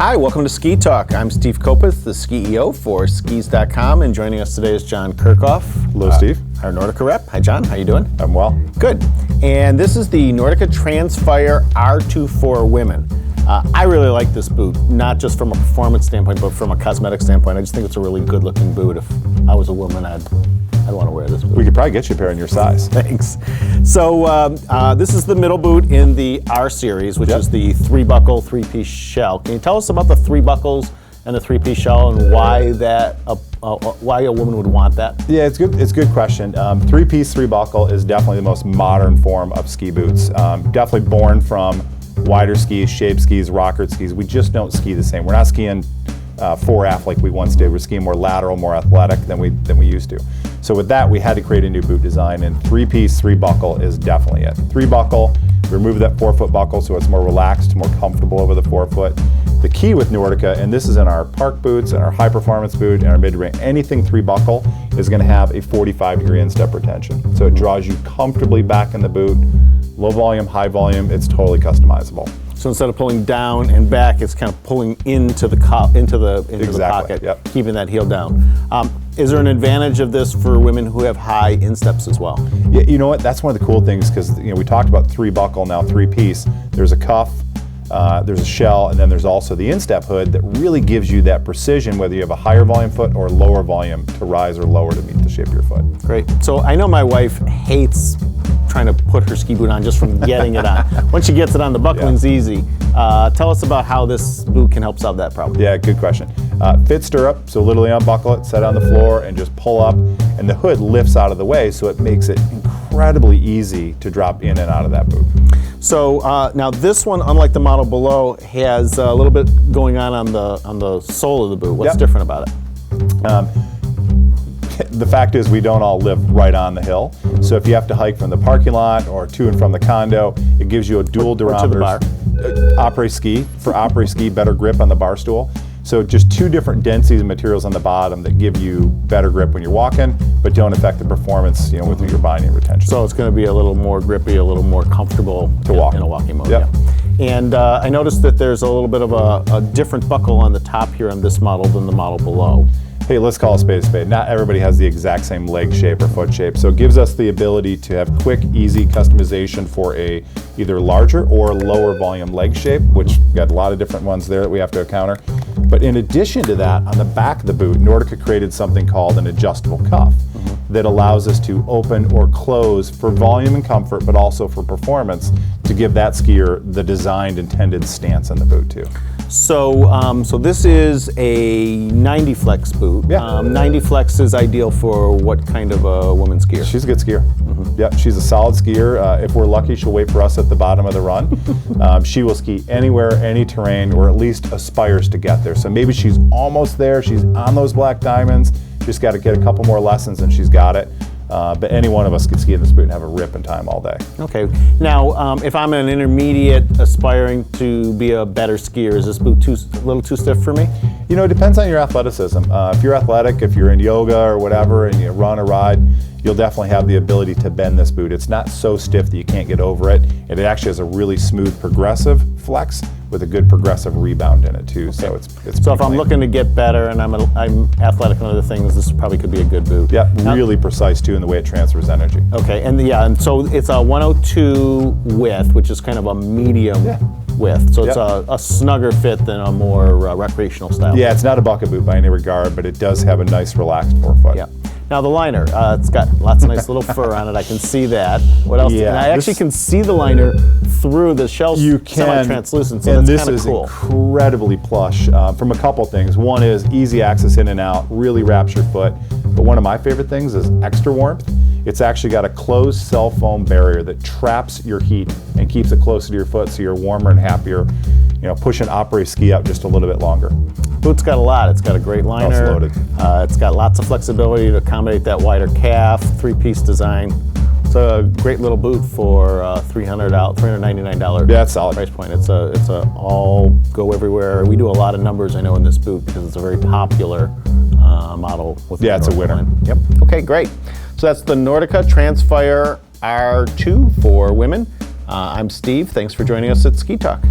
Hi, welcome to Ski Talk. I'm Steve Kopeth, the CEO for skis.com, and joining us today is John Kirchhoff. Hello, Steve. Our Nordica rep. Hi, John. How you doing? I'm well. Good. And this is the Nordica Transfire R2 for women. I really like this boot, not just from a performance standpoint, but from a cosmetic standpoint. I just think it's a really good-looking boot. If I was a woman, I'd want to wear this boot. We could probably get you a pair in your size. Thanks. So this is the middle boot in the R series, which is the three-buckle, three-piece shell. Can you tell us about the three buckles and the three-piece shell and why why a woman would want that? Yeah, it's good. It's a good question. Three-piece, three-buckle is definitely the most modern form of ski boots. Definitely born from wider skis, shape skis, rocker skis. We just don't ski the same. We're not skiing four-aft like we once did. We're skiing more lateral, more athletic than we used to. So with that, we had to create a new boot design, and three-piece, three-buckle is definitely it. Three-buckle, remove that forefoot buckle so it's more relaxed, more comfortable over the forefoot. The key with Nordica, and this is in our park boots and our high-performance boot and our mid-range, anything three-buckle is going to have a 45-degree instep retention. So it draws you comfortably back in the boot. Low volume, high volume, it's totally customizable. So instead of pulling down and back, it's kind of pulling into the pocket, yep. Keeping that heel down. Is there an advantage of this for women who have high insteps as well? Yeah, you know what? That's one of the cool things, because we talked about three-buckle, now three-piece. There's a cuff, there's a shell, and then there's also the instep hood that really gives you that precision, whether you have a higher volume foot or lower volume to rise or lower to meet the shape of your foot. Great. So I know my wife hates trying to put her ski boot on just from getting it on. Once she gets it on, the buckling's easy. Tell us about how this boot can help solve that problem. Yeah, good question. Fit stirrup, so literally unbuckle it, set it on the floor, and just pull up, and the hood lifts out of the way, so it makes it incredibly easy to drop in and out of that boot. So now this one, unlike the model below, has a little bit going on the sole of the boot. What's different about it? The fact is we don't all live right on the hill. So if you have to hike from the parking lot or to and from the condo, it gives you a dual durometer après ski. For après ski, better grip on the bar stool. So just two different densities of materials on the bottom that give you better grip when you're walking, but don't affect the performance, with your binding retention. So it's going to be a little more grippy, a little more comfortable to walk in a walking mode. Yep. Yeah. And I noticed that there's a little bit of a different buckle on the top here on this model than the model below. Hey, let's call a spade a spade. Not everybody has the exact same leg shape or foot shape, so it gives us the ability to have quick, easy customization for a either larger or lower volume leg shape, which got a lot of different ones there that we have to encounter. But in addition to that, on the back of the boot, Nordica created something called an adjustable cuff that allows us to open or close for volume and comfort, but also for performance, to give that skier the designed, intended stance in the boot too. So, so this is a 90 flex boot. Yeah. 90 flex is ideal for what kind of a woman skier? She's a good skier. Yep, she's a solid skier. If we're lucky, she'll wait for us at the bottom of the run. She will ski anywhere, any terrain, or at least aspires to get there. So maybe she's almost there. She's on those black diamonds. Just got to get a couple more lessons and she's got it. But any one of us can ski in this boot and have a rip in time all day. Okay. Now, if I'm an intermediate aspiring to be a better skier, is this boot a little too stiff for me? It depends on your athleticism. If you're athletic, if you're in yoga or whatever, and you run or ride, you'll definitely have the ability to bend this boot. It's not so stiff that you can't get over it, and it actually has a really smooth progressive flex with a good progressive rebound in it too. Okay. So it's so if I'm looking to get better and I'm athletic and other things, this probably could be a good boot. Yeah, really precise too in the way it transfers energy. Okay, and so it's a 102 width, which is kind of a medium width. So it's a snugger fit than a more recreational style. Yeah, it's not a bucket boot by any regard, but it does have a nice relaxed forefoot. Yeah. Now the liner, it's got lots of nice little fur on it. I can see that. What else? Yeah, and I actually can see the liner through the shell's semi-translucent, so and that's kind of cool. This is incredibly plush from a couple things. One is easy access in and out, really wraps your foot. But one of my favorite things is extra warmth. It's actually got a closed cell foam barrier that traps your heat and keeps it closer to your foot so you're warmer and happier. Push an après ski out just a little bit longer. Boot's got a lot. It's got a great liner. It's loaded. It's got lots of flexibility to accommodate that wider calf, three-piece design. It's a great little boot for $399 Yeah, it's solid price point. It's a all go everywhere. We do a lot of numbers, I know, in this boot because it's a very popular model. Yeah, it's a winner. Line. Yep. Okay, great. So that's the Nordica Transfire R2 for women. I'm Steve. Thanks for joining us at Ski Talk.